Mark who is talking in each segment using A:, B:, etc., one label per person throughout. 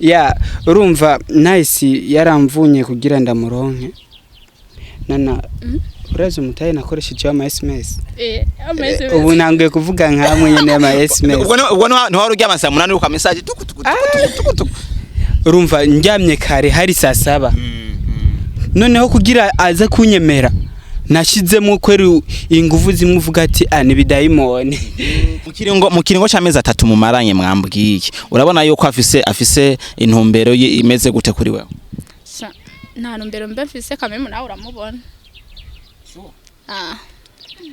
A: ya urumva nice yaramvunye kugira ndamuronke nana uraje umutaye nakoresheje ama SMS ubu nangiye kuvuga nkamwe nyene ama SMS
B: ubwo no wari ujya amasaha 8 uka message tuku
A: urumva njyamye kare hari saa 7 noneho kugira aza kunyemera nashizemo kweri ingufu zimuvuga ati ni bidayimoni
B: mu kiringo cy'amezi 3 mumaranye mwambwiye urabona yuko afise intumbero imeze gute kuri wewe
C: nta ntumbero mbe mfise kameme nawe uramubona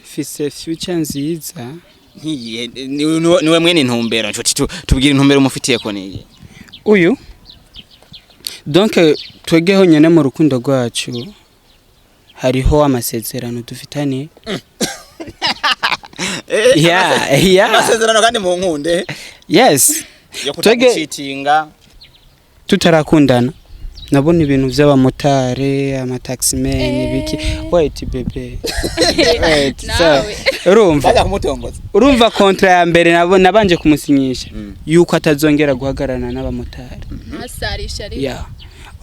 A: fise future nziza
B: niwe mwene intumbero tubwira intumbero mufitiye ko niye
A: uyu donc twegeho nyene mu rukundo rwacu hariho amasezerano dufitanye
B: amasezerano kandi mu nkunde
A: yes
B: yo kutagucitinga
A: tutarakundana nabona ibintu by'abamotare amataximen biki wait bebe wait urumva contrat ya mbere nabanje kumusinyisha yuko atazongera guhagarana n'abamotare
C: asarisha ari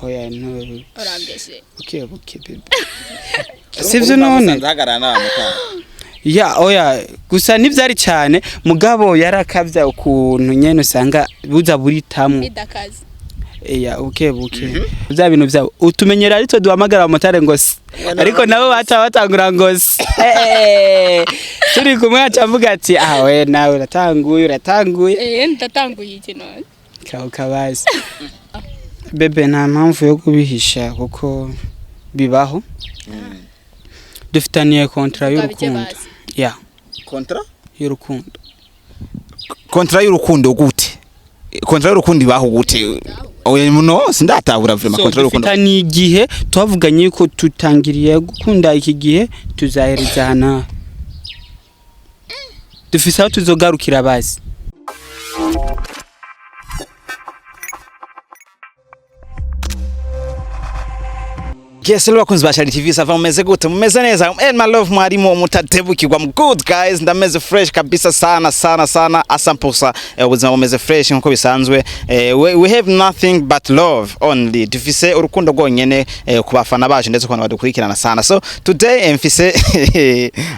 A: oya no
C: orangeje
A: okay bebe sivyo none
B: guhagarana n'abamotare
A: oya gusa nivyari cyane mugabo yarakavya ukuntu nyene usanga buza buritamwe
C: idakazi
A: buke bya bintu byabo utumenyera ariko duhamagara abamotare ngo ariko nabo batangura ngo turi kumwe acavuga ati we nawe uratanguye
C: ndatanguye iki none
A: kabazi bebe nta mpamvu yo kubihisha kuko bibaho dufitaniye contrat y'urukundo
B: contrat y'urukundo gute contrat y'urukundo ibaho gute oya muno sindatahura vraiment contrat y'urukundo
A: dufitaniye igihe twavuganye yuko tutangiriye gukunda iki gihe tuzahereza hana dufise aho tuzogarukira bazi
B: Yes, hello bakunzi ba Charity TV sava mumeze gute mumeze neza my love mwarimo mutatebukirwa good guys ndameze fresh kabisa sana 100% ubuzima bumeze fresh nkuko bisanzwe we have nothing but love only dufise urukundo rwonyene ku bafana baje ndetse ko badukurikirana sana so today mfise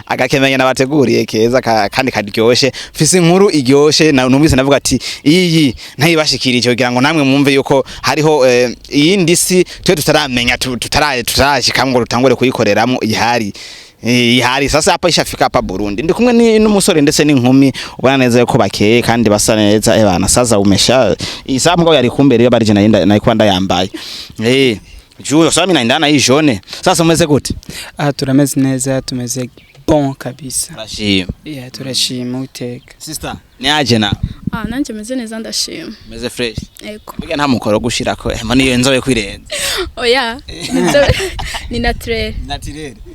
B: agakemenya nabateguriye keza kandi karyoshe mfise inkuru iryoshe numvise navuga ati iyi ntayibashikirije kugira ngo namwe mwumve yuko hariho iyindi si twe tutaramenya tutarashikamwe rutangure kuyikoreramo ihari sasa hapa ishafika hapa Burundi ndi kumwe n'umusore ndetse n'inkumi ubona neza yuko bakeye kandi basa neza bana saza umesha isambwa yari kumbere yo barije nayiko ndayambaye juyo sami naindana hii jone sasa umeze gute
A: turameze neza tumeze bon kabisa
B: turashima
A: turashima uteka
B: sister ni aje na
C: nanje meze neza ndashima
B: meze fresh
C: eko
B: biga nta mukoro gushirako mbona iyo nzobe kwirenza
C: oya ni naturel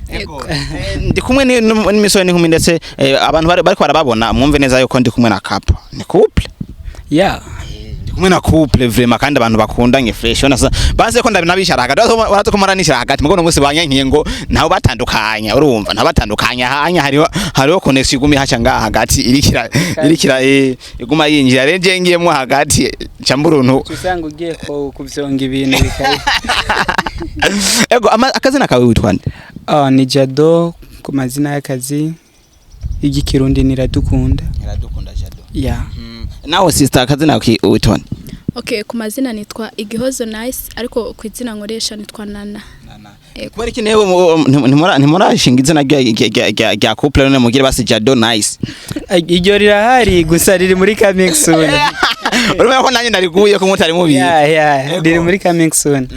B: eko ndi kumwe n'imisore n'inkumi ndetse abantu bariko barababona mwumve neza yuko ndi kumwe na couple ni couple kumwe na couple vraiment kandi abantu bakundanye fresh ona baze ko ndabinabishara hagati barato kumaranishira hagati mugo ngose banyankiye ngo naho batandukanya urumva nta batandukanya hanya hariho connection igumi haca nga hagati irikira iguma yinjira reje ngiyemo hagati cyamburuntu
A: usanga ugiye kuvyonga ibintu bikaye
B: ego akazi nakawe witwa nde
A: ni Jado ku mazina y'akazi igikirundi niradukunda
B: Jado nawe sister akazi naki witwa
C: okay ku mazina nitwa Igihozo Nice ariko ku izina nkoresha nitwa Nana
B: kwari kinewe ntimurashinga izina rya couple none mugire basi Jado Nice
A: iryo rirahari gusa riri muri coming soon
B: urumva ko nanjye nariguye ko mutari mubi
A: riri muri coming soon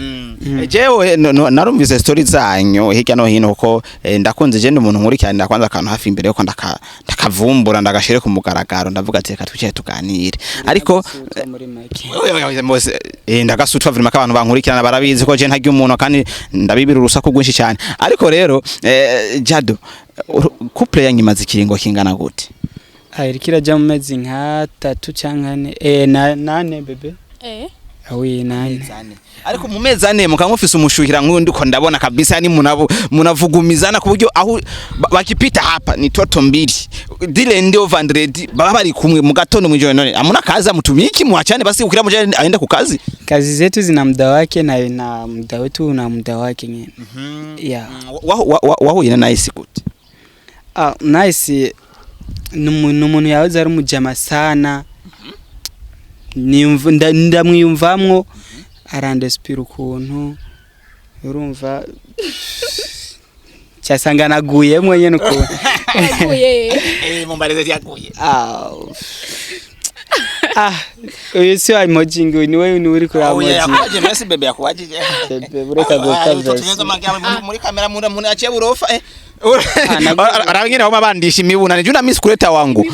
B: jewe narumvise story zanyu hirya no hino ko ndakunze je n'umuntu nkurikirana kwanza akantu hafi imbere yo ko ndakavumbura ndagashire ku mugaragaro ndavuga ati reka tuciye tuganire ariko ndagasutwa vraiment abantu bankurikirana barabizi ko je ntajya umuntu kandi ndabibira urusaku rwinshi cyane ariko rero Jado couple yanyimaze kiringo kingana gute
A: irikira jya mu mezi nka 3 cyangwa 4 nane bebe awi nane
B: ariko mu mezi ane mukamufise umushuhira nk'undi ko ndabona kabisa ni munavugumizana ku buryo aho bakipita hapa ni toto mbili dile ndio vandredi baba bari kumwe mu gatondo mu joro none amuna kaza mutumiki muachane basi ukira muje aenda ku kazi
A: zetu zina muda wake na muda wetu na muda wake nyene yeah
B: wahuye na Nice gute
A: Nice ni umuntu yahoze ari umujama sana ndamwiyumvamwo arandespira ukuntu urumva cyasanga naguyemwe nyene ukuntu
B: mumbareze yaguye
A: uyu si wa emojingi niwe uri kuri emoji
B: yakuwaje mesi bebe yakuwajije
A: bebe bureka gukava
B: tunyeza magamba muri kamera muri aciye burofa arangene aho mabandisha imibuna ni juna miss kureta wangu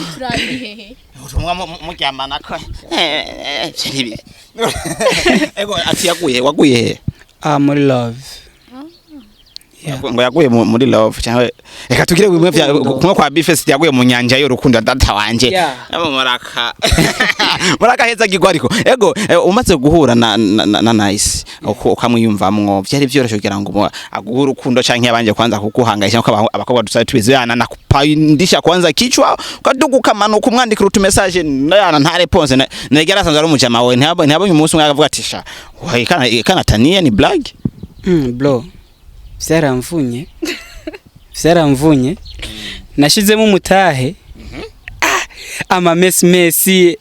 B: utumwa mujyambana ko chiribi ego ati waguye
A: muri love
B: ngo yaguye muri love cyangwa reka tugire bimwe bya kumwe kwa bifest yaguye mu nyanja y'urukundo data wanje abo maraka heza gigwariko ego umaze guhura na Nice ukamwiyumvamwo byari byoroshe kugira ngo aguhe urukundo canke yabanje kwanza kuguhangayisha ko abakobwa dusaye tubizana nakupayindisha kwanza kichwa ukaduguka manuka umwandikira utu message yana nta response negera sanza ari umujama we ntabo uyu munsi umwe akavuga ati sha kana tania ni blag
A: bro vyaramvunye nashizemo umutahe ama mesi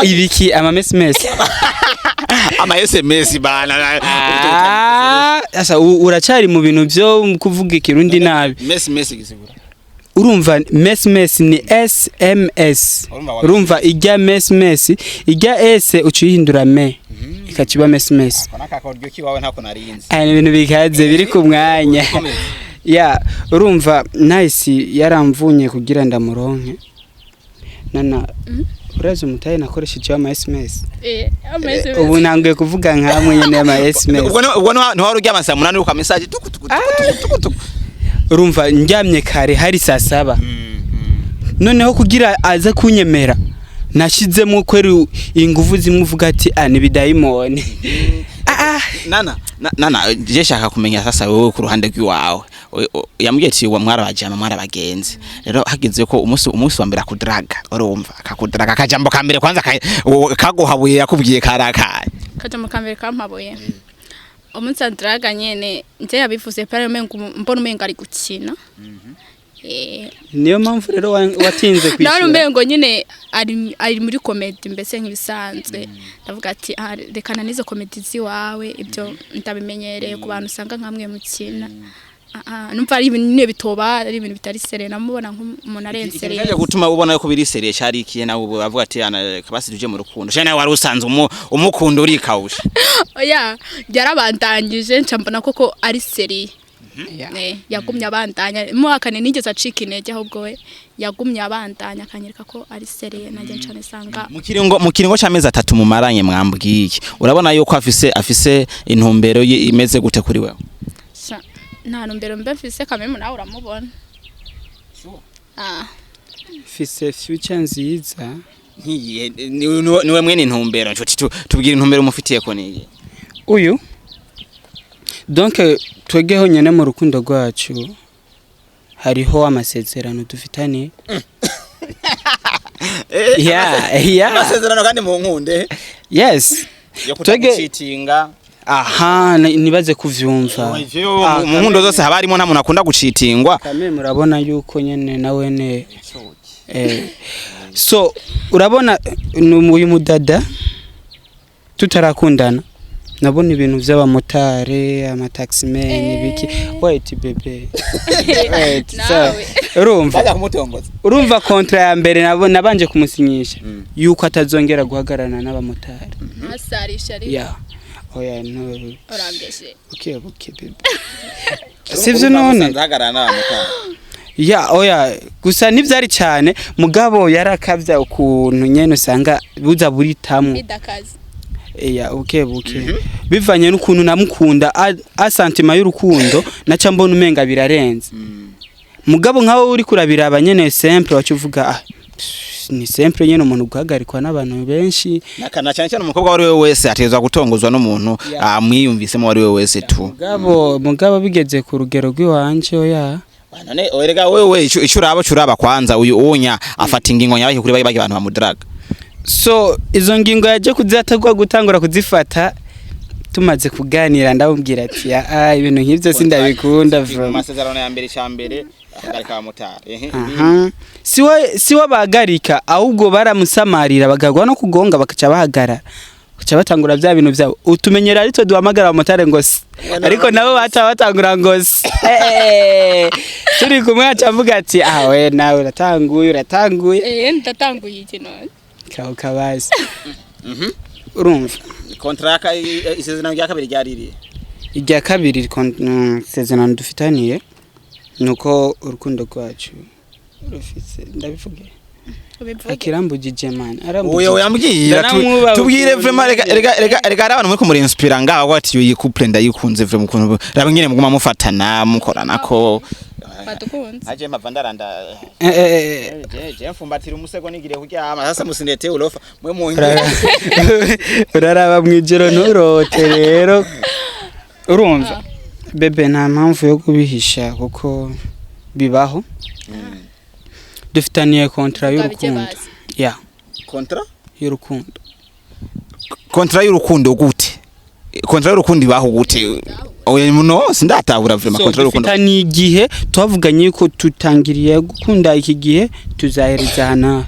A: ibiki ama mesi
B: ama SMS bana
A: asa uracari mu bintu byo kuvuga ikirundi nabi
B: mesi gisibura
A: urumva mesi ni SMS urumva ijya mesi ijya S ucihindura me ikaciba mesi
B: konaka koryo kiwawe ntako narinze
A: ibintu bikaze biri ku mwanya ya urumva Nice yaramvunye kugira ndamuronke nana uraje umutaye nakoresheje ama SMS ubu nangiye kuvuga nkamwe nyene ama SMS
B: ubwo no wari ujya amasaha 8 uka message tuku
A: urumva njyamye kare hari saa 7 noneho kugira aza kunyemera nashizemo kweri ingufu zimuvuga ati ni bidayimoni
B: nana je shaka kumenya sasa wewe ku ruhande rw'iwawe yambwiye ati wa mwarabajama mwarabagenzi rero hagize ko umunsi wa mbere akudraga urumva akakudraga akajambo kambere kwanza kagohabuye yakubwiye karakaye
C: kajambo kambere kampabuye umunsi adraga nyene nje yabivuze pare mbona umenga ari gukina
A: niyo mpamvu rero watinze kwishura
C: none umengo nyine ari muri comedy mbese nk'ibisanzwe ndavuga ati rekana nizo comedy ziwawe ibyo ndabimenyereye ku bantu usanga nkamwe mukina numva ari ibintu bitoba ari ibintu bitari sere namubona nk'umuntu arensere
B: yaje gutuma ubona yuko biri sere cyari ikiye nawe bavuga ati kabasi tuje mu rukundo je nawe wari usanze umukunda uri kawusha
C: oya yarabandangije ncambona koko ari sere yagumye abandanya mu akane nigeze acika intege ahubwo we yagumye abandanya akanyereka ko ari seriye nanjye ncane sanga
B: mu kiringo cy'amezi 3 mu maranye mwambwiye urabona yuko afise intumbero imeze gute kuri wewe
C: nta ntumbero mbe mfise kameme nawe uramubona
A: fise future nziza
B: niwe mwene intumbero tubwira intumbero mufitiye ko niye
A: uyu donc twegeho nyene mu rukundo rwacu hariho amasezerano dufitanye
B: amasezerano kandi mu nkunde
A: yes
B: twege
A: nibaze kuvyumva
B: mu nkundo zose haba harimo nta muntu akunda gucitingwa
A: kame murabona yuko nyene nawe ne so urabona uyu mudada tutarakundana nabona ibintu by'abamotare amataximen biki wait bebe wait urumva contrat ya mbere nabanje kumusinyisha yuko atazongera guhagarana n'abamotare
C: asarisha ari
A: oya no
C: orangeje
A: okay bebe sivyo none
B: ndahagarana n'abamotare
A: oya gusa nivyari cyane mugabo yarakavya ukuntu nyene usanga buza buritamwe buke bivanye n'ukuntu namukunda asantima y'urukundo naca mbona umenga birarenze mugabo nkawe uri kurabira abanyene simple wacuvuga ni simple nyene umuntu guhagarikwa n'abantu benshi
B: nakana cyane cyane umukobwa wari we wese atezwa gutongozwa n'umuntu amwiyumvisemo wari we wese tu
A: mugabo bigeze ku rugero rw'iwanje oya
B: none orega wewe icuraba kwanza uyu unya afata ingingo nyabaye kuri bagi abantu bamudraga
A: so izo ngingo yaje kuzatagwa gutangura kuzifata tumaze kuganira ndabubwira ati ibintu nk'ivyo sindabikunda from
B: amasezerano ya mbere cyambere ahagarika motari
A: siwe bagarika ahubwo baramusamarira bagagwa no kugonga bakaca bahagarara kuca batangura bya bintu byabo utumenyera ari twe duhamagara motari ngo ariko nabo batangura ngo turi kumwe acavuga ati we nawe uratanguye
C: ndatanguye iki none
A: kabazi urumva
B: contrat isezerano rya kabiri ryaririye
A: irya kabiri isezerano dufitaniye nuko urukundo rwacu rufise ndabivuge akirambugije man
B: arambugije oya yambwira tubwire vraiment rega abantu muri kumurinspira ngaho ati uyi couple ndayikunze vraiment ukuntu raba nyine muguma mufatana mukorana ko
C: batukunze
B: aje mavandaranda je mfumbatira umusego nigire kuryama sasa musindete ulofa mwe muhinga
A: uraraba mwijero nturote rero urumva bebe nta mpamvu yo kubihisha kuko bibaho dufitaniye contrat y'urukundo
B: contrat y'urukundo gute contrat y'urukundo ibaho gute no sindatahura vraiment contrat y'urukundo
A: dufitaniye igihe twavuganye ko tutangiriye gukunda iki gihe tuzahereza hana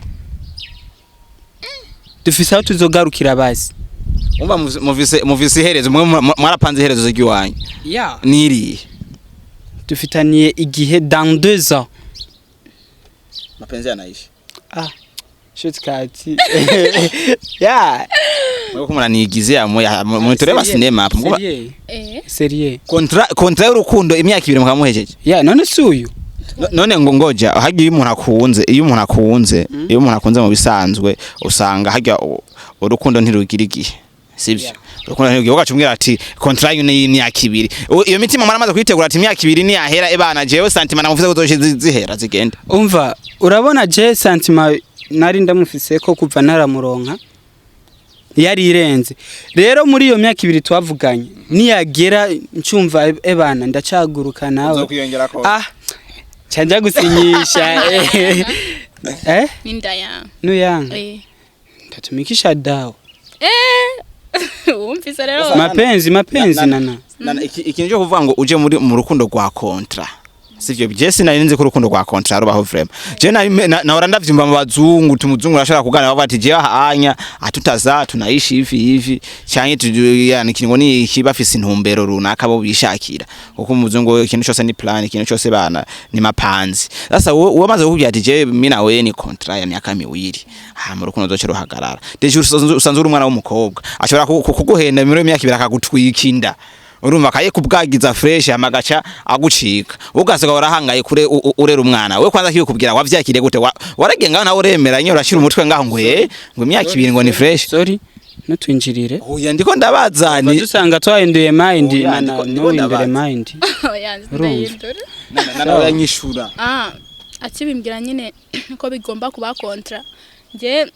A: dufise aho tuzogarukira bazi
B: umba muvise iherezo mwarapanze iherezo z'igiwanyu niri
A: dufitaniye igihe dans 2 ans
B: mapenzi yanaisha
A: shit kati
B: mwe kumana nigize mu tureba cinema hapo mugoma
A: serie
B: contrat y'urukundo imyaka 2 mukamuhejeje
A: none suyu
B: none ngo ngoja hagiye umuntu akunze mu bisanzwe usanga hajya urukundo ntirugira igihe sivyo urukundo ntirugira ugacumbwira ati contrat y'imyaka 2 iyo mitima maramaze kwitegura ati imyaka 2 ni yahera ebana jewe sentiment namuvuze ko zihera zigenda
A: umva urabona je sentiment nari ndamufise ko kuva naramuronka yari irenze rero muri iyo myaka 2 twavuganye niyagera ncumva ebana ndacaguruka nawe cyanja gusinyisha
C: nindaya
A: nuyanga ndatumikisha dawa
C: umfise rero
A: mapenzi nana
B: ikintu cyo kuvuga ngo uje mu rukundo rwa contrat sivyo byese nari nzi ko urukundo rwa contrat rubaho vraiment je na ndavyumva mu bazungu tumuzungu arashaka kugana bati je ahanya atutaza tunaishi hivi cyane yani kingo ni kibafise intumbero runaka bo bishakira kuko umuzungu ikintu cyose ni plan ikintu cyose bana ni mapanzi sasa uwo maze kuvuga ati je mimi nawe ni contrat ya myaka 2 mu rukundo doce ruhagarara deje usanzwe uri umwana w'umukobwa ashobora kuguhenda muri myaka 2 akagutwikinda urumva kaye kubwagiza fresh amagaca agucika ugasanga warahangaye kure urera umwana we kwanza kiyo kubwira wavyakire gute waragenga nawe uremeranye urashira umutwe ngaho ngo imyaka 2 ngo ni fresh
A: sorry natwinjirire
B: oya ndiko ndabazani
A: dusanga twahinduye mind no imbere mind
C: oya ndayindura
B: nana yanyishura
C: akibimbwira nyine ko bigomba kuba contrat je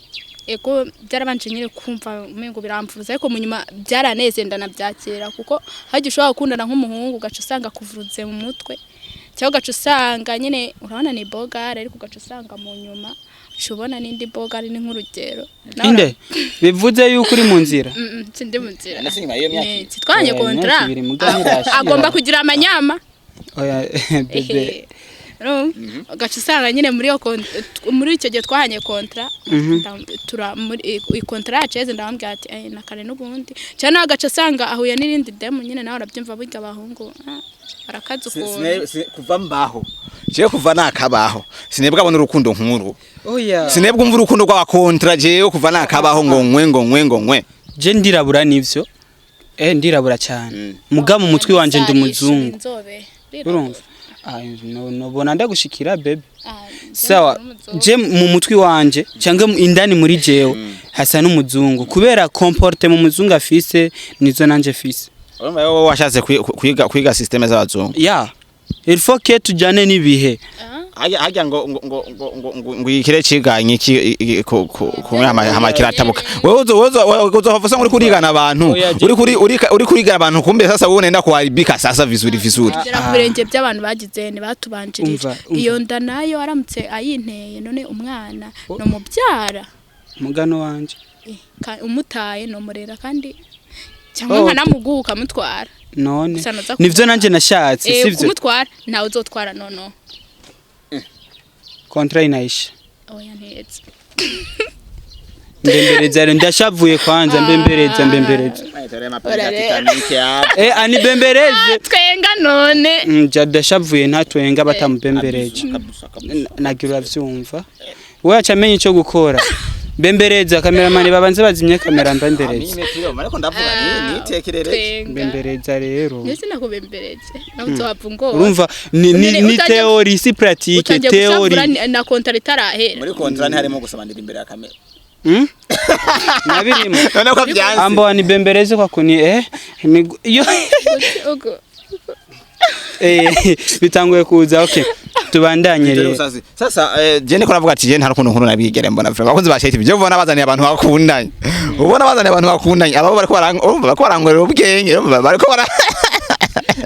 C: ego byarabanje nyine kumva umengo biramvuza ariko munyuma byaraneze ndanabyakira kuko haje ushobora gukundana nk'umuhungu gaca usanga kuvuruze mu mutwe cyangwa gaca usanga nyine urabona ni bogare ariko gaca usanga mu nyuma ushobona n'indi bogare ni nk'urugero
A: inde bivuze yuko uri mu nzira
C: sindi mu nzira twanye contrat agomba kugira amanyama
A: oya bebe
C: gaca usanga nyine muri icyo gihe twahanye contrat tura muri contrat ceze ndabambwira ati nakare n'ubundi cyane agaca usanga ahuye n'irindi demo nyine nawe arabyumva burya abahungu barakaza ukuntu
B: kuva mbaho je kuva nakabaho sinebwa abona urukundo nkuru
A: oya
B: sinebwa umva urukundo rwa contrat je kuva nakabaho ngo nkwe
A: je ndirabura nivyo ndirabura cyane muga mu mutwi wanje ndi muzungu urumva nobona ndagushikira bebe sawa je mu mutwi wanje cyangwa indani muri jewe hasa n'umuzungu kubera comporte mu muzungu afise nizo nanje fise
B: urumva washatse kwiga systeme z'abazungu
A: il faut que tujane nibihe
B: hajya ngo ikire ciganye iki kumwe amakiratabuka wewe uzovuza muri kurigana abantu uri kurigana abantu kumbe sasa wowe nenda kuharibika sasa vizuri
C: birenge by'abantu bagize ne batubanjirije iyo nda nayo aramutse ayinteye none umwana no mubyara
A: mugano wanje
C: umutaye no murera kandi cyangwa nkanamuguka mutwara
A: none nivyo nanje nashatse sivyo
C: kumutwara nawe uzotwara nono
A: contrat inaisha
C: oya ntetse
A: mbembereza ndashavuye kwanza mbembereza ani bembereze
C: twenga none
A: ndashavuye ntatwenga batamubembereje nagira vyumva we acamenye ico gukora bembereza cameraman babanze bazimye kamera mbembereza
B: ariko ndavuga nitekerere
A: bembereza rero
C: nese nakubembereze nazo ngo
A: urumva ni theory si pratique theory
C: na contrat itarahera
B: muri contrat harimo gusabandira imbere ya kamera
A: nabirimo
B: none ko byanze
A: ambo ni bembereze kwa kuni yo bitanguye kuza okay tubandanye rero
B: sasa je niko navuga ati je nta rukundo nkuru nabigere mbona frère bakunze bashye ibyo ubona bazaniye abantu bakundanye ubona bazaniye abantu bakundanye abo bariko barangorera ubwenge bariko bara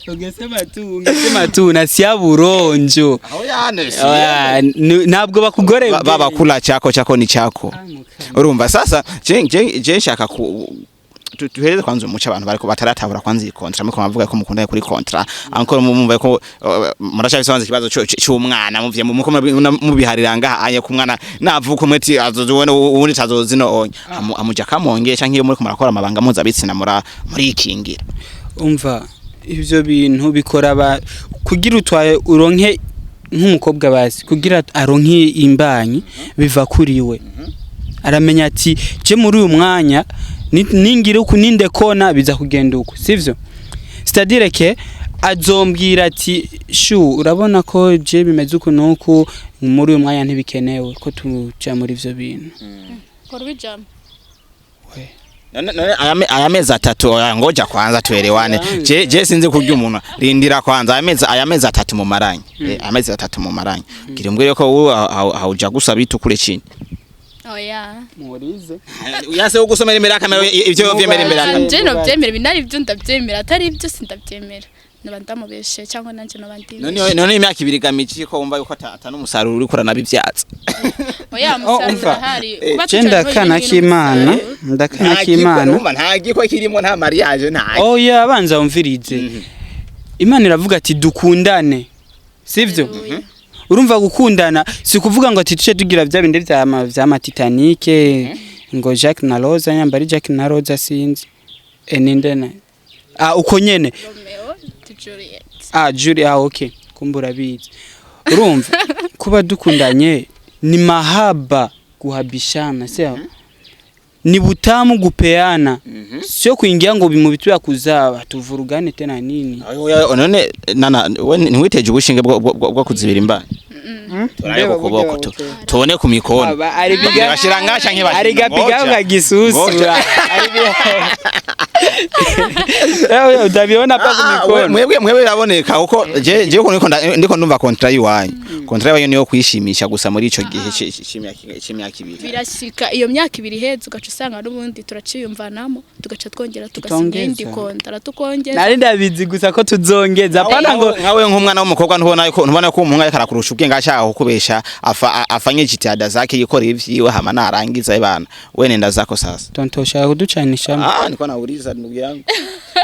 A: ugesema tu na siaburonjo
B: aho yane
A: ntabwo bakugore
B: baba kula chako ni chako urumva sasa je nshaka tuhereze kwanza umuca abantu bariko bataratabura kwanza iyi contrat muko bavuga ko mukunda kuri contrat encore mumva ko murashabisanze kibazo cy'umwana muvye muko mubihariranga anye ku mwana navuka umweti azozubone ubundi tazozino onye amuja kamongesha nkiyo muri kumarakora amabanga mpuzabitsina muri ikingira
A: umva ivyo bintu bikora kugira utwaye uronke nk'umukobwa basi kugira aronke imbanyi biva kuriwe aramenya ati je muri uyu mwanya ningire uko ninde kona biza kugenda uko sivyo c'est-à-dire que azombwira ati shu urabona ko je bimeze uko nuko muri uyu mwanya ntibikenewe ko tuja muri ivyo bintu
C: korubijam
A: we
B: aya mezi atatu ngoja kwanza tuelewane je sinzi kurya umuntu rindira kwanza aya mezi atatu mu maranye amezi atatu mu maranye kirumbwe ko hauja gusaba itukure chini
C: oya
A: murize
B: yase ugusomera imbere kamera ivyo vyemera imbere kamera
C: je no vyemera binari byo ndavyemera atari byo sindavyemera nabandamubeshe cyangwa nanje nabandi
B: none imyaka ibiri gamiki ko wumva yuko atanu umusaruro uri kurana bivyatsa
C: oya umusaruro hari
A: kubacenda kana k'Imana ndakana k'Imana
B: nta giko kirimo nta mariage nta
A: oya abanza umvirize Imana iravuga ati dukundane sivyo urumva gukundana si kuvuga ngo ati tuce tugira bya bindi vya Titanic ngo Jack na Rose Yambere Jack na Rose sinzi nindena uko nyene Juliet okay kumbura bizi urumva kuba dukundanye ni mahaba kuhabishana sio ni butamu gupeana sio kuingia ngo bimubitu ya kuzaba tuvurugane tena nini
B: none nana ntiwiteje ubushinge bwo kuzibira imbana turaye kuboko tubone ku mikono
A: ari bigashira ngasha nk'ibashira ari gapiga gisusu udabiona pa ku mikono
B: mwebwe iraboneka uko je uko ndiko ndumva contrat yiwanyu contrat yayo niyo kwishimisha gusa muri ico gihe cy'imyaka ibiri
C: birashika iyo myaka ibiri heze ugaca usanga n'ubundi turaciyumvanamo tugaca twongera tugasinya indi contrat tukongera
A: nari ndabizi gusa ko tuzongeza apana ngo
B: nkawe nk'umwana w'umukobwa ntubona ko umuntu akara kurusha ubwenge ashaka kubesha afanye jitihada zake yikora ivyiwe hama narangiza ibana we nenda zako sasa
A: tontosha kuducanisha
B: niko nawuriza nubwirango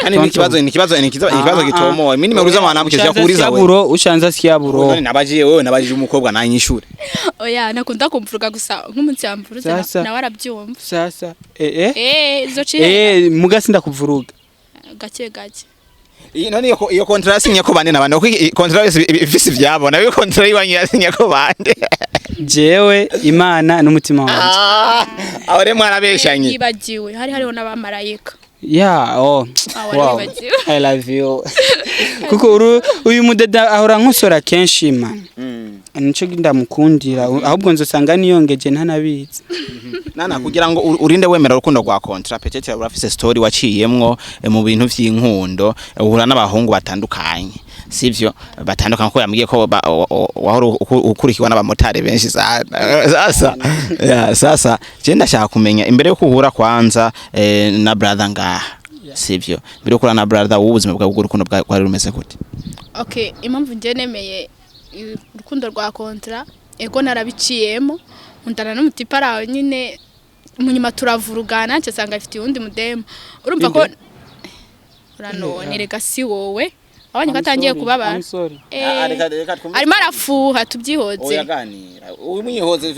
B: kandi nikibazo gitomoye mimi nimeuliza mwana mukije kuuliza
A: wewe ushanza siaburo
B: nabajiye wewe nabajije umukobwa nanyishure
C: oya nakunda kumvuruga gusa nk'umunsi yamvuruza na warabyumva
A: sasa
C: zociye
A: mugasi ndakuvuruga
C: gake
B: none iyo contrat sinye ko bande nabandi ko contrat ifisi vyabo nawe contrat yibanyu yasinye ko bande
A: jewe Imana n'umutima wanje
B: abare mwarabeshanye
C: yibagiwe hariho n'abamarayika
A: wow I love you kuko uyu mudada ahora nkosora kenshi Imana nico ndamukundira ahubwo nzosanga niyongeje ntanabizi
B: nana kugira ngo urinde wemera urukundo rwa contrat peut-être urafise story waciyemwo mu bintu vy'inkundo uhura n'abahungu batandukanye sivyo batandukanye ko yambwiye ko wahora ukurikirwa n'abamotari benshi sasa je ndashaka kumenya imbere yo kuhura kwanza na brother ngaha sivyo mbere yo kuhura na brother ubuzima bwa urukundo bwari rumeze gute?
C: Okay, impamvu nje nemeye urukundo rwa contrat ego narabiciyemo undana n'umutipa araho nyine munyuma turavurugana nce sanga afite undi mudemo urumva ko uranone Reka si wowe abanye katangiye kubabara arimo arafuha tubyihoze
B: oyaganira umwihoze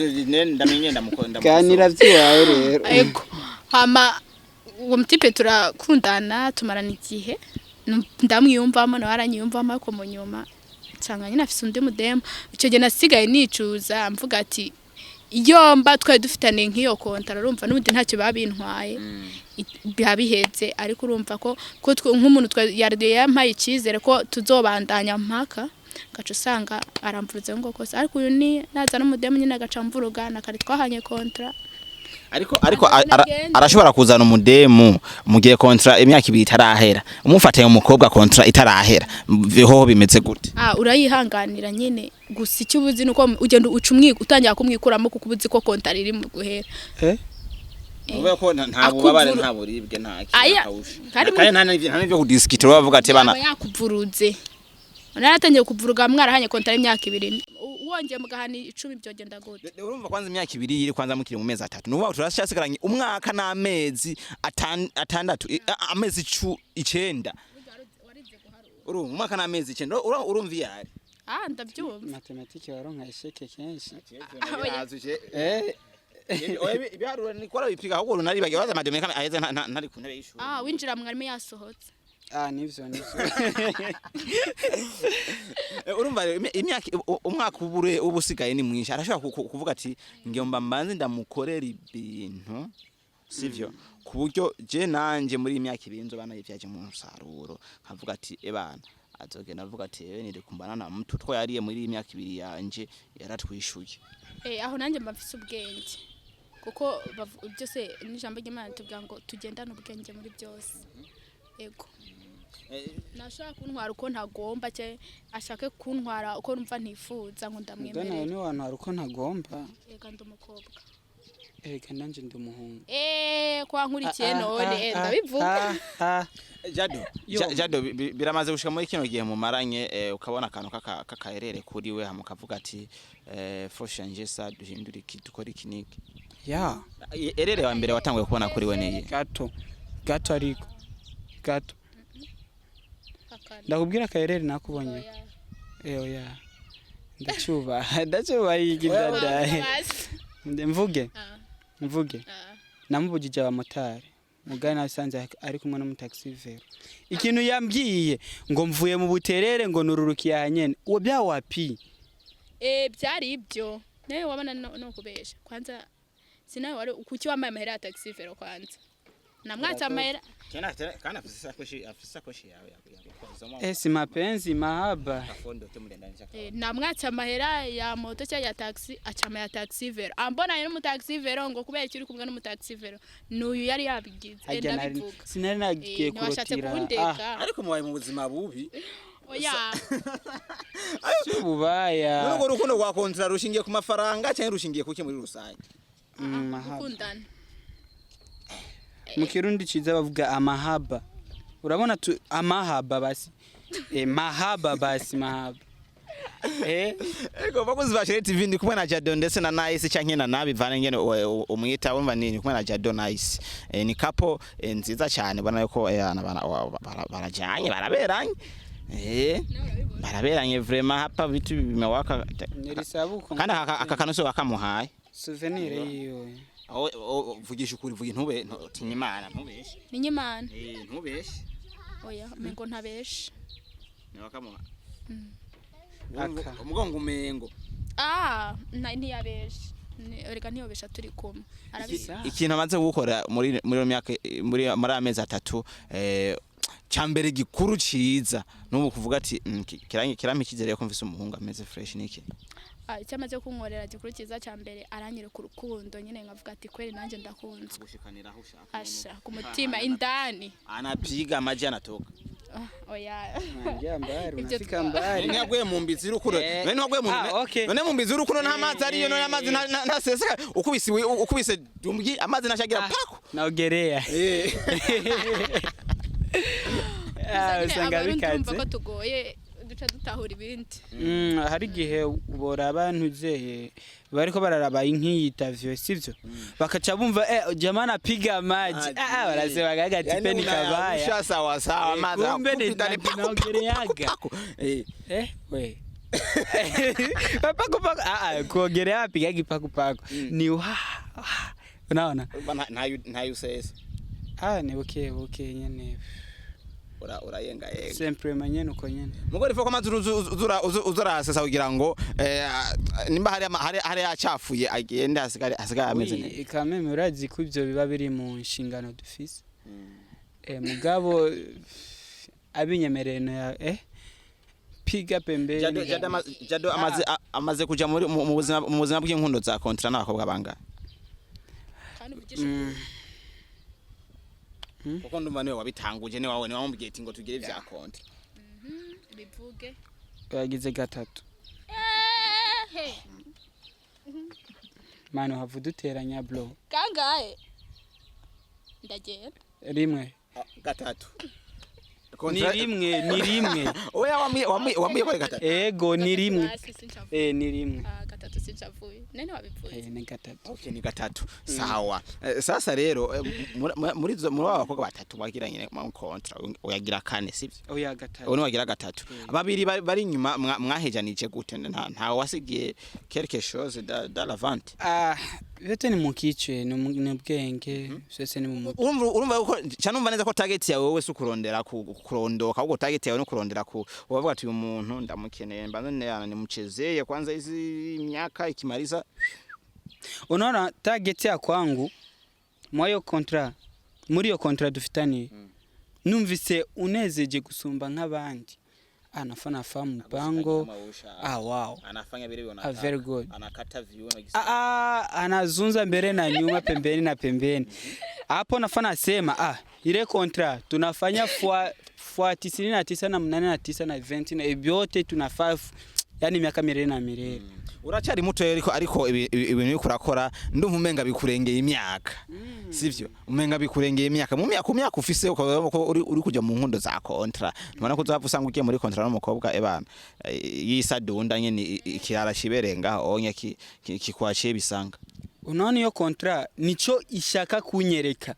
B: ndamenye ndamukunda
A: ganira byiwawe rero
C: ego hama uwo mutipe turakundana tumarana igihe ndamwiyumvamo nawe aranyiyumvamo ariko mu nyuma nsanga nyine afise undi mudemo icyo gihe nasigaye nicuza mvuga ati yomba twari dufitane nk'iyo kontara urumva n'ubundi ntacyo babintwaye biheze ariko urumva ko nk'umuntu yampaye icyizere ko tuzobandanya mpaka gaca usanga aramvuruze ngo kose ariko uyu ni naza n'umudemu nyine agacamvuruga nakari twahanye kontara
B: ariko arashobora kuzana umudemu mu gihe contrat imyaka 2 itarahera umufataye umukobwa contrat itarahera ho bimeze gute?
C: Urayihanganira nyine gusa icyo ubuzi nuko ugenda ucumwiga utangira kumwikuramo kuko ubuzi ko contrat iri mu guhera
B: uvuga ko nta bubabare nta buribwe nta kandi nta n'ibyo kudiskita bavuga ati bana
C: yakuvuruze naratangiye kuvuruga mwarahanye contrat imyaka 2 wongeye mugahani 10 byogenda gute?
B: Urumva kwanza imyaka 2 iri kwanza mukiri mu mezi 3 nuvuga turashasigaranye umwaka n'amezi atandatu amezi 9 urumva umwaka n'amezi 9 urumva yari
C: ndabyumva
A: matematike waronka isheke kenshi
B: ibiharuro ni kora bipiga ahubwo nari bagiye madomeka aheze ntari ku ntebe y'ishuri
C: winjira mwarimu yasohotse
A: nivyo
B: urumva imyaka umwaka ubusigaye ni mwinshi arashobora kuvuga ati ngiyomba mbanze ndamukorera ibintu sivyo ku buryo je nanje muri imyaka 2 nzobana yivyaje mu musaruro nkavuga ati ebana azogenda avuga ati nire kumbana na mtu two yariye muri imyaka 2 yanje yaratwishuye
C: aho nanje mbafise ubwenge kuko byose n'ijambo ry'Imana tuvuga ngo tugendane ubwenge muri byose ego nashaka kuntwara uko ntagomba cye ashake kuntwara uko numva ntifuza ngo ndamwemerera
A: ndana ni wantwara uko ntagomba
C: ega ndumukobwa
A: ega nanje ndumuhungu
C: kwa nkurikiye none ndabivuga
B: Jado biramaze gushika muri kino gihe mu maranye ukabona akantu kakaherere kuri we hamukavuga ati fosha sa duhindura iki dukora ikiniki erere wa mbere watanguye kubona kuri we niye
A: gato ariko gato ndakubwira kaherere nakubonye oya ndacuba yigidada mvuge namubujije abamotari mugana nasanze ari kumwe n'umutaxivero ikintu yambwiye ngo mvuye mu buterere ngo nururukiye hanyene uwo byawapi
C: byari ibyo nawe wabana no kubesha kwanza sinawe wari kuki wamaye amahera ya taxivero kwanza namwatsa amahera
B: kana afisa koshi yawe
A: si mapenzi mahaba
C: namwatsa amahera ya moto cya ya taxi acama ya taxivero ambona yari mu taxivero ngo kubera kiri kumwe n'umutaxivero n'uyu yari yabigize ndabivuga
A: sinari nagiye kurotira
B: ariko mubaye mu buzima bubi
C: oya
A: ubaya
B: nuko rukundo rwa contrat rushingiye ku mafaranga cyangwa rushingiye kuki muri rusange
C: kundana
A: mu kirundi ciza bavuga amahaba urabona amahaba basi mahaba basi mahaba
B: ego bakuzi bashire TV ndi kumwe na Jado ndetse na Nice cyanke na nabi vane ngene umwita wumva nini kumwe na Jado Nice ni couple nziza cyane bana yuko barajanye baraberanye baraberanye vraiment hapa vitu bimewaka
A: nirisabuko
B: kandi akakanuso bakamuhaye
A: souvenir yiyo
B: vugisha ukuri vuga ntube tinyimana ntubeshe
C: ninyimana
B: ntubeshe
C: oya mengo ntabeshe
B: nibakamuha umugongo umengo
C: ntiyabeshe Reka ntiyobesha turi kumwe arabisa
B: ikintu amaze gukora muri myaka muri amezi 3 cyambere gikuru ciza nubu kuvuga ati kirampa ikizere ko mvise umuhungu ameze fresh niki
C: cyamaze kunkorera gikuru cyiza cyambere aranyere ku rukundo nyine ngavuga ati kweri nanje ndakunze
B: gushikanira aho ushaka
C: asha ku mutima indani
B: anapiga amaji anatoka
C: oya
A: Yambere unafika mbali
B: ni yaguye mu mbizi y'urukundo none waguye mu none mu mbizi y'urukundo nta mazi ariyo none amazi ntaseseka ukubise dumgi amazi nashagira pako
A: naogerea
C: usanga bikaze ko tugoye duca dutahura ibindi
A: hari gihe ubora abantu zeye bariko bararaba Ngiyi interview sivyo bakaca bumva jamana piga maji barasema gaga tipeni kabaya
B: usha sawa sawa mazi
A: kupitane naogereaga we papa kuogelea piga gipaku pako ni unaona
B: ntayo sese
A: ni okay nyene
B: urayenga yega
A: sempre manyene uko nyene
B: mugore foko amazi uzura sesa kugira ngo nimba hari yacafuye agende asigare ameze neza
A: ikameme urazi ko ivyo biba biri mu nshingano dufise mugabo abinyemereye na piga pembe
B: jado amaze kuja mu buzima bw'inkundo za contrat n'abakobwa banga
C: kandi bigisha
B: kuko ndumva niwe wabitanguje ni wawe ni wamubwiye ati ngo tugire vya contrat
C: bivuge
A: yagize gatatu mano havu duteranya bro
C: kangahe ndagera
B: rimwe gatatu
A: ni rimwe
B: oya wambiye kwa gatatu
A: ego ni rimwe ni rimwe
C: gatatu sincavuye nene wabivuye
A: ni gatatu
B: okay ni gatatu sawa sasa rero muri abakobwa batatu bagiranye mu contrat uyagira kane sivyo
A: oya gatatu
B: one wagira gatatu ababiri bari inyuma mwahejanije gute nta wasigiye quelque chose dans l'avant
A: bete ni mukice ni bwenge sese ni mu
B: urumva uko cyanumva neza ko target yawe wewe sukurondera kurondoka ahubwo target yawe no kurondera ku ubavuga ati uyu muntu ndamukeneye mbanone yana ni muchezeye kwanza hizi miaka ikimaliza
A: unaona target ya kwangu mwayo contrat muri yo contrat dufitani numvise unezeje gusumba nk'abandi anafanya famu mpango wow
B: anafanya vile vile
A: very good
B: anakata viuno
A: anazunza mbele na nyuma pembeni na pembeni hapo nafanya sema ile contrat tunafanya fois 99 na 89 na 20 na ibyote tunafaa yani miaka mirere na mirere
B: uracari muto ariko ibintu bikurakora ndumva umenga bikurengeye imyaka sivyo umenga bikurengeye imyaka mu myaka ufise uko uri kujya mu nkundo za contrat ntubona ko uzapfa usanga ugiye muri contrat n'umukobwa ebana yisadunda nyene ikirara kiberenga onye kikwaciye bisanga
A: unaona iyo contrat nico ishaka kunyereka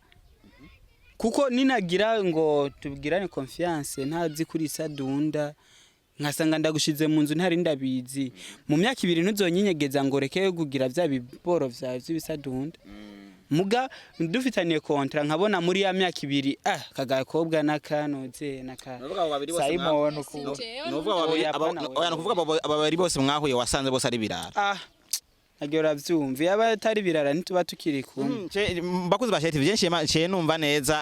A: kuko ninagira ngo tubwirane confiance ntazi kuri sadunda nkasanga ndagushize mu nzu ntari ndabizi mu myaka 2 ntuzonyinyegeza ngo reke kugira bya biboro by'ibisadunda muga dufitaniye contrat nkabona muri ya myaka 2 kagakobwa nakanoze naka Simon
B: nuvuga ababiri bose mwahuye wasanze bose ari birara
A: agera byumva yaba atari birara ntituba tukiri kumwe
B: bakuzi bashati byinshi cye numva neza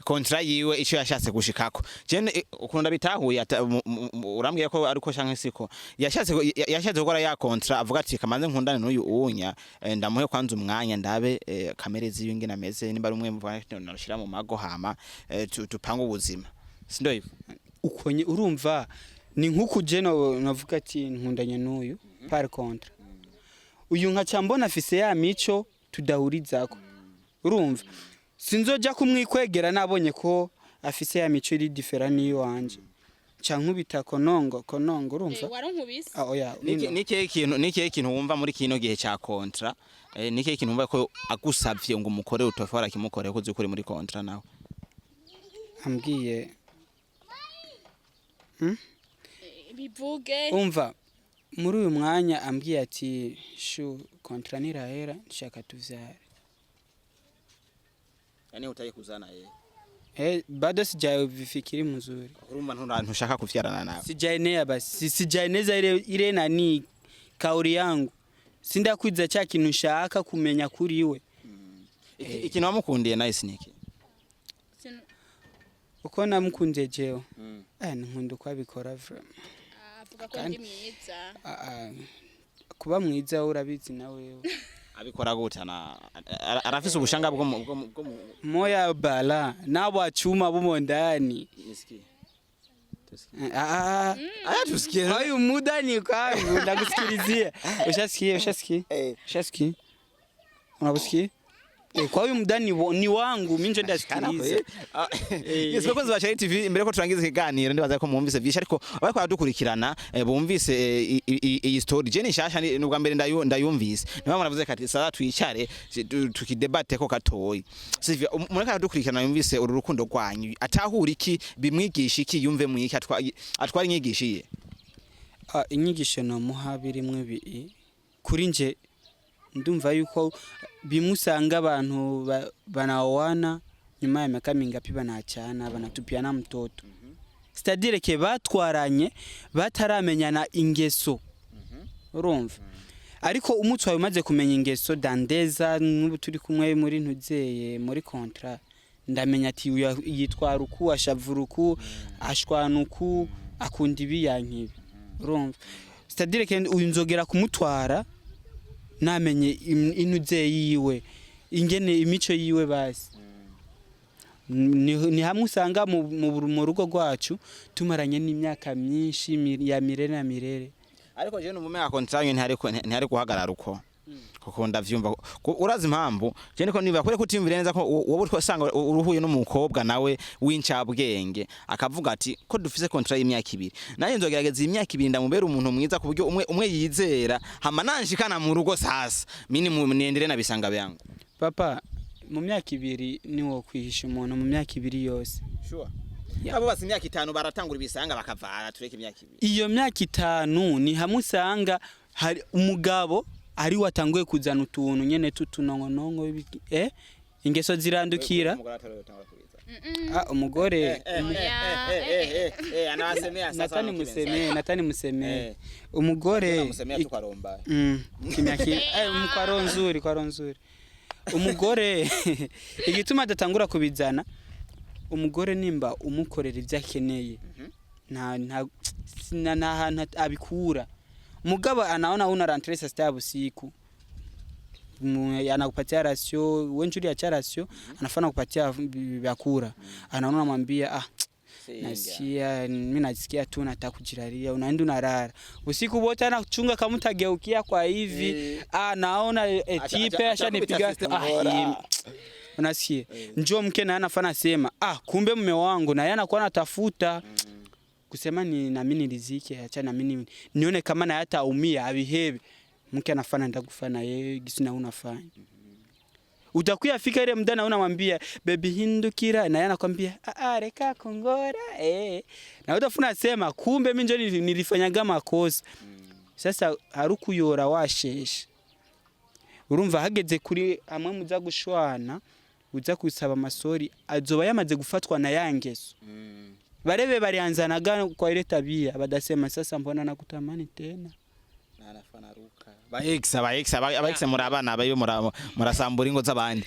B: contrat yiwe ico yashatse gushikako je ukunda bitahuye urambwiye ko ariko shanke siko yashatse gukora ya contrat avuga ati kamanze nkundane n'uyu unya ndamuhe kwanza umwanya ndabe kamere ziyo ngina meze nimba rumwe mvuga narushira mu mago hama tupanga ubuzima sindo hivyo
A: ukonye urumva ni nkuko je navuga ati nkundanye n'uyu par contre uyu nkaca mbona afise ya mico tudahurizako urumva sinzoja kumwikwegera nabonye ko afise ya mico iri different niyo wanje cankubita konongo urumva
C: warankubise
A: oya
B: nike ikintu wumva muri kino gihe ca contrat nike ikintu wumva ko agusavye ngo umukore utofara kimukore ko zikuri muri contrat nawe
A: ambwiye
C: bivuge
A: umva muri uyu mwanya ambwiye ati shu contrat nirahera nshaka tuvyare
B: yani utaye kuzana
A: bado sijaye vifikiri mzuri
B: urumva ntushaka kuvyarana nawe
A: sijaye neza basi sijaye neza ile nani kauri yangu sindakwiza cha kintu nshaka kumenya kuri we
B: ikintu wamukundiye nice niki
A: uko namukunze jewe nkunda uko abikora vraiment
C: avuga ko ndi mwiza
A: kuba mwiza urabizi nawe
B: abikora gute arafise ubushanga bwo
A: moya bala nabo achuma bumo ndani tusikie hayo muda ni kwangu ndakusikilizia ushasikia unakusikia kwa hiyo muda ni wangu mimi nje ndasikiliza
B: yes bakunzi ba Shari TV imbere ko turangiza ikiganiro ndibaza ko mwumvise byinshi ariko abako yadukurikirana bumvise iyi story je nishasha nubwa mbere ndayumvise niba muravuze kati sala twicare tukidebate ko katoyi sivyo mureka yadukurikirana yumvise uru rukundo rwanyu atahura iki bimwigisha iki yumve mwiki atwari inyigishiye
A: inyigisho no muhabiri mwe kuri nje ndumva yuko bimusanga abantu banaoana nyuma ya miaka mingapi banachana banatupiana mtoto c'est-à-dire que batwaranye bataramenyana ingeso urumva ariko umutwaye umaze kumenya ingeso dandeza n'ubu turi kumwe muri ntuzeye muri contrat ndamenya ati yitwara uku ashavuruku ashwanuku akunda ibi yankibi urumva c'est-à-dire que uyinzogera kumutwara namenye intuze yiwe ingene imico yiwe basi ni hamwe usanga mu rugo rwacu tumaranye n'imyaka myinshi ya mirere na mirere
B: ariko je numumeka contrat ntihari guhagarara uko kuko ndavyumva urazi impamvu je niko niba kure kutimvira neza ko wowe twasanga uruhuye n'umukobwa nawe w'incabwenge akavuga ati ko dufise contrat y'imyaka 2 naye nzogerageza imyaka 2 ndamubera umuntu mwiza ku buryo umwe yizera hama nanshikana mu rugo sasa mini niendere nabisanga byangu
A: papa mu myaka 2 niwo kwihisha umuntu mu myaka 2 yose
B: sure abo basi imyaka 5 baratangura ibisanga bakavara tureke imyaka 2
A: iyo myaka 5 ni hamusanga hari umugabo ari watanguye kuzana utuntu nyene tutunongonongo ingeso zirandukira umugore
B: anawasemea sasa
A: natani musemee umugore kimyaki kwa ronzuri umugore igituma adatangura kubizana umugore nimba umukorera ivyakeneye nta abikura mugaba anaona una rentrée sa stable siku anakupatia rasio wenjuri ya rasio anafanya kupatia vyakula anaona anamwambia nasikia mimi nasikia tu nataka kujiraria unaenda unarara usiku wote anachunga kama mtageukia kwa hivi naona tipe ashanipiga unasikia njoo mke na anafanya sema kumbe mume wangu na yeye anakuwa anatafuta kusema ni na mimi riziki acha na mimi nione kama na hata umia abihebe mke anafanya ndakufanya yeye gisina unafanya utakuya fika ile mdana unamwambia baby hindukira na yeye anakuambia Reka kongora na utafuna sema kumbe mimi ndio nilifanyaga makosa sasa harukuyora washeshe urumva hageze kuri amwe muza gushwana uza kusaba masori azoba yamaze gufatwa na yangeso barebe barianzanaga kwa ile tabia badasema sasa mbona nakutamani tena
B: narafana ruka baexa murabana abayo murasambura ingo z'abandi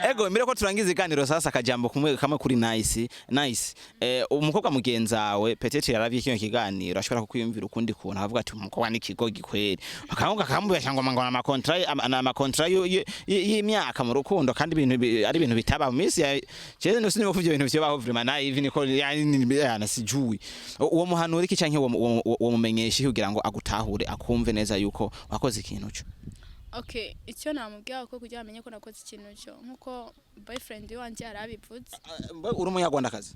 B: ego mbere ko turangiza iganiro sasa kajambo kamwe kuri nice umukobwa mugenzawe petete yaravye kinyo kiganiro ashobora kukwiyumvira ukundi kuntu avuga ati umukobwa n'ikigo gikwere bakanguka kambuye cyangwa mangwa ama contrat y'imyaka mu rukundo kandi ibintu ari ibintu bitaba mu minsi cyeze no sinimo kuvyo ibintu byo vraiment naive niko yana sijuwi uwo muhanura iki canke uwo mumenyesha kugira ngo agutahure akumve neza yuko wakoze ikintu cyo
C: okay icyo namubwira ko kugira amenye ko nakoze ikintu cyo nkuko boyfriend wanje arabivuze
B: uri umunyarwandakazi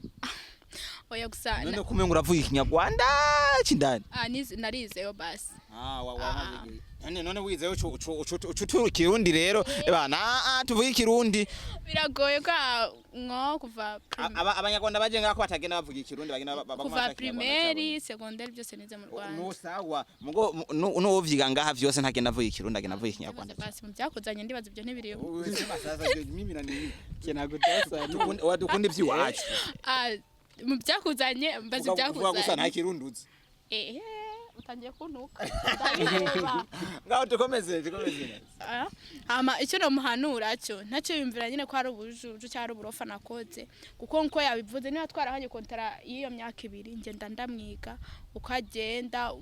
C: oya gusa
B: none kumenga uravuga ikinyarwanda kindani
C: narizeyo basi
B: none wizeyo ucutura kirundi rero bana tuvuga ikirundi
C: biragoye kwa nko kuva
B: abanyarwanda baje ngako batagenda bavuga ikirundi bagenda
C: kuva primaire secondaire byose nize mu Rwanda
B: no sawa mugo n'uvyiga ngaha vyose ntagenda avuga ikirundi agenda avuga ikinyarwanda
C: basi mu byakuzanye ndibaza ibyo ntibiriho
B: mimi na nini kenagutasa wadukunda ivyiwacu
C: mu byakuzanye mbazi byakuzanye
B: gusa nta kirunduzi
C: utangiye kuntuka
B: ngaho tukomeze
C: ama icyo namuhanura cyo ntacyo yumvira nyine ko ari ubujuju cyangwa uburofa nakoze kuko nko yabivuze niba twarahanye contrat y'iyo myaka 2 ngenda ndamwiga ukagenda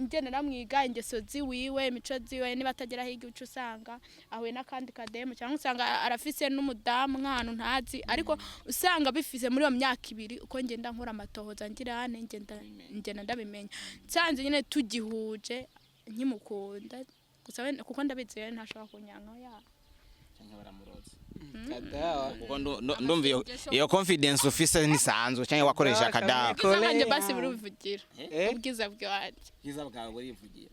C: ngenda namwiga ingeso ziwiwe imico ziwe niba atagera higa ucu usanga ahuye n'akandi kademo cyangwa usanga arafise n'umudamu nk'ahantu ntazi ariko usanga bifise muri iyo myaka 2 uko ngenda nkora amatohoza ngirane ngenda ndabimenya cyanze nyine tugihuje nkimukunda gusa kuko ndabizi ntashobora kunyanka ya
B: cyangwa baramuroza ndumva iyo confidence ufise nisanzwe cyangwa wakoresha akadawa
C: kandi basi buruvugira ubwiza
B: bwawe burivugira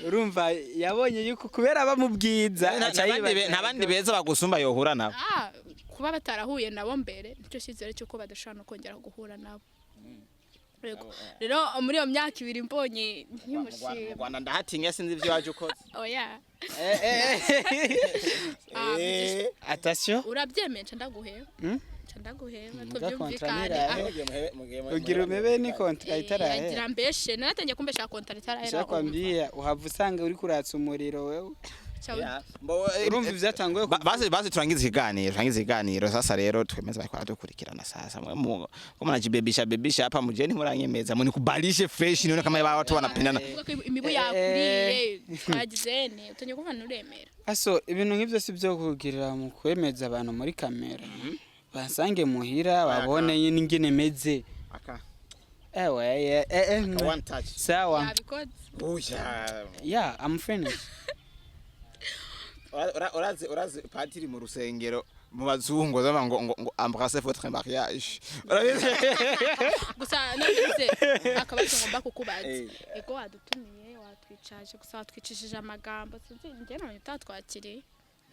A: urumva yabonye yuko kubera bamubwiza
B: ntabandi beza bagusumba yohura nabo
C: kuba batarahuye nabo mbere nicyo cyizere cyo ko badashobora no kongera guhura nabo rero muri iyo myaka 2 mbonye nkimushima
B: Rwanda ndahatinga sinzi ibyo waje ukoze
C: oya
A: attention
C: urabyemeje ndaguheba tubyumvikane
A: ugira umebe ni contrat itarahe
C: yagira mbeshe naratangiye kumbesha contrat itarahe
A: shakwambia uhava usanga uri kuratsa umuriro wewe urumva ivyatanguye
B: basi turangiza ikiganiro sasa rero twemeza bako dukurikirana sasa ko mnajibebisha hapa mujeni muranyemeza muni kubalishe fresh nione kama watu wanapendana
C: imibu yakuriye twagizene utonye kuva nuremera
A: aso ibintu nk'ivyo si byo kugirira mu kwemeza abantu muri kamera basange muhira babone nyine meze
B: aka
A: ewe
B: one touch
A: sawa
C: yabikoze
A: yeah I'm finished
B: urazi patiri mu rusengero mu bazungu zaba ngo embrasser votre mariage
C: gusa nabize akabazo ngomba kukubaza ego wadutumiye watwicaje gusa watwicishije amagambo sinzi nge none tatwakiriye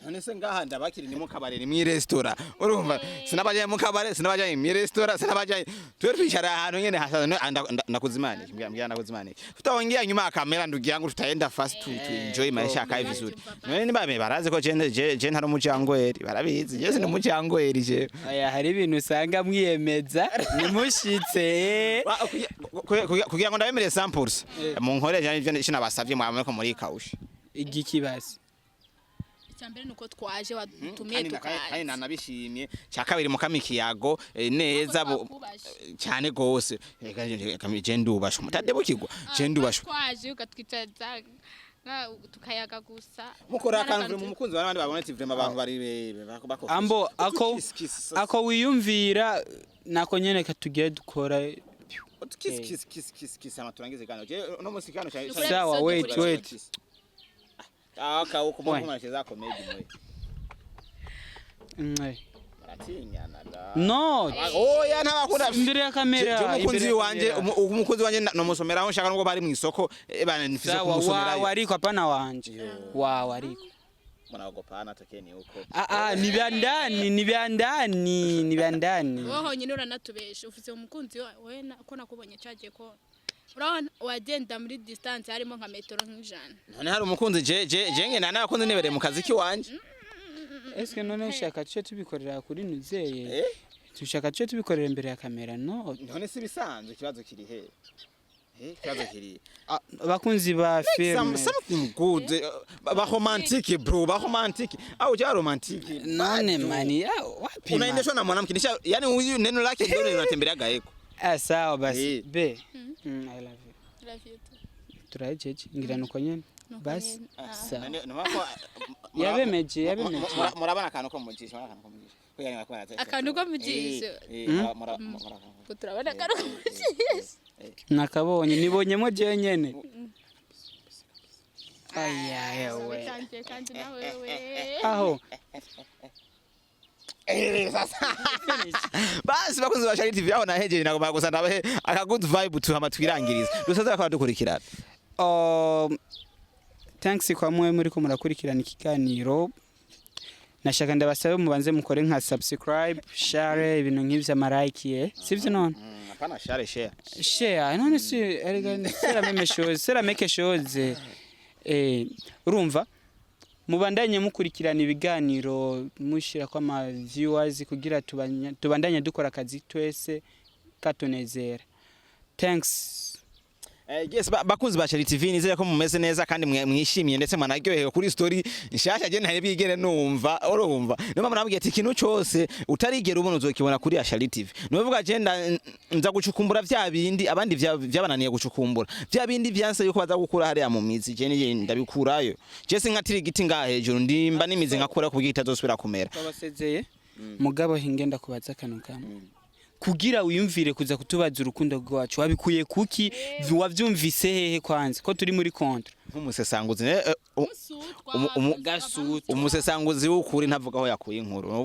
B: none se ngaha ndabakiri ni mu kabare ni mu restaurant urumva sinabaje mu kabare sinabaje mu restaurant sinabaje twe twicara ahantu nyene hasana nakuzimana mbya nakuzimana tutawongea nyuma ya kamera ndugiyangu tutaenda fast to enjoy maisha kai vizuri none nibabe baraze ko je ntari umucangweri barabizi je sindi umucangweri je
A: aya hari ibintu usanga mwiyemeza nimushitse
B: kugira ngo ndabemere samples mu nkore je sinabasavye mwamwe ko muri kausha
A: igikibasi
C: cyambere nuko twaje wadutumiye
B: tukaye nanabishimye cyakabiri mu kamikiyago neza cyane gose je ndubasha mutadebukirwa je ndubasha
C: twaje ugatwicaza tukayaga gusa
B: mukora kanvure mu mukunzi bandi babonetse vraiment abantu bari bako
A: ambo ako wiyumvira nako nyene katugiye dukora
B: kiss amaturangize gano je no musikano
A: sawa wait
B: aka uko mwana cheza comedy
A: mwe
B: baratinyana da
A: no
B: oya ntabakunda
A: imbere ya kamera
B: umukunzi wanje no musomera aho nshaka ngo bari mu isoko bana nifise kumusomera
A: wariko apana wanje wariko
B: mwana wagopana takeni uko
A: ni byandani
C: woho nyine uranatubesha ufise umukunzi we ko nakubonye cyagiye ko urabona wagenda muri distance harimo nka metero nk'ijana
B: none hari umukunzi je nge nanakunze nibereye mu kazi kiwanje
A: eske none ushaka cyo tubikorera kuri nuzeye tushaka cyo tubikorera imbere ya kamera
B: none si bisanzwe kibazo kiri he kibazo kiri
A: bakunzi ba film
B: something good ba romantique bro ba romantique au ja romantique
A: none mani wapi
B: unaendeshwa na mwanamke nisha yani huyu neno lake ndio linatembelea gaeko
A: sawa basi be I love
C: you
A: turajeje ngira nuko nyene basi sawa
B: yabemeje murabana kantu ko mujisha
C: akantu ko mujisha turabana kantu ko mujisha
A: nakabonye nibonyemo je nyene aya we
C: kandi na wewe
A: aho
B: basi bakunze bashari TV aho nahejeje nagomba gusa ndabahe aka good vibe tu amatwirangiriza dusaza kwa dukurikirana
A: thanks kwa mwe muri ko murakurikirana ikiganiro nashaka ndabasabe mubanze mukore nka subscribe share ibintu nk'ivyo amarike sivyo none
B: apana share
A: none si erega sera make chose urumva mubandanye mukurikirana ibiganiro mushira kwa ma viewers kugira tubandanye dukora akazi twese katunezera thanks
B: Yes, bakunzi ba Shari TV nizeye ko mumeze neza kandi mwishimiye ndetse mwanaryohewe kuri story nshasha je ntari bigere numva urumva niyo mpamvu nabwiye ati ikintu cyose utarigera ubona uzokibona kuri Shari TV nuvuga je nza gucukumbura vya bindi abandi vyabananiye gucukumbura vya bindi vyanse yuko baza gukura hariya mu mizi je nije ndabikurayo je sinkatira igiti ngaha hejuru ndimba n'imizi nkakura ku giti azosubira kumera
A: twabasezeye mugabo hingenda kubaza kanu kamwe kugira wiyumvire kuza kutubaza urukundo rwacu wabikuye kuki wavyumvise hehe kwanza ko turi muri contrat
B: nk'umusesanguzi umusesanguzi w'ukuri ntavuga aho yakuye inkuru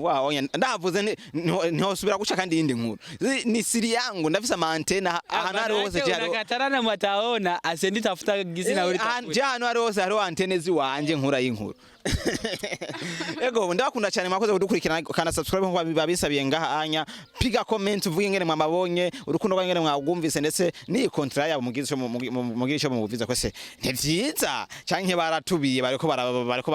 B: ndavuze ntihosubira guca kandi yindi nkuru ni siri yangu ndafise amantena ahantu ari hose cyaro
A: nakatarana mataona asendi tafuta gizi na uri
B: hano ari hose hariho antene ziwanje nkura y'inkuru ego ndakunda cyane mwakoze kudukurikirana kana subscribe nko babisabiye ngaha anya piga comment uvuge ngene mwamabonye urukundo rwangene mwagumvise ndetse ni contrat yabo mugirisho muvuze ko se ntivyiza canke baratubiye bariko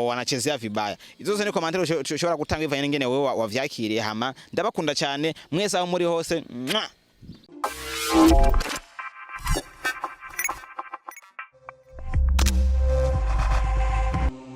B: wanachezea vibaya izo zose ni commentaire ushobora gutanga ivanye ngene wewe wavyakiriye hama ndabakunda cyane mwese aho muri hose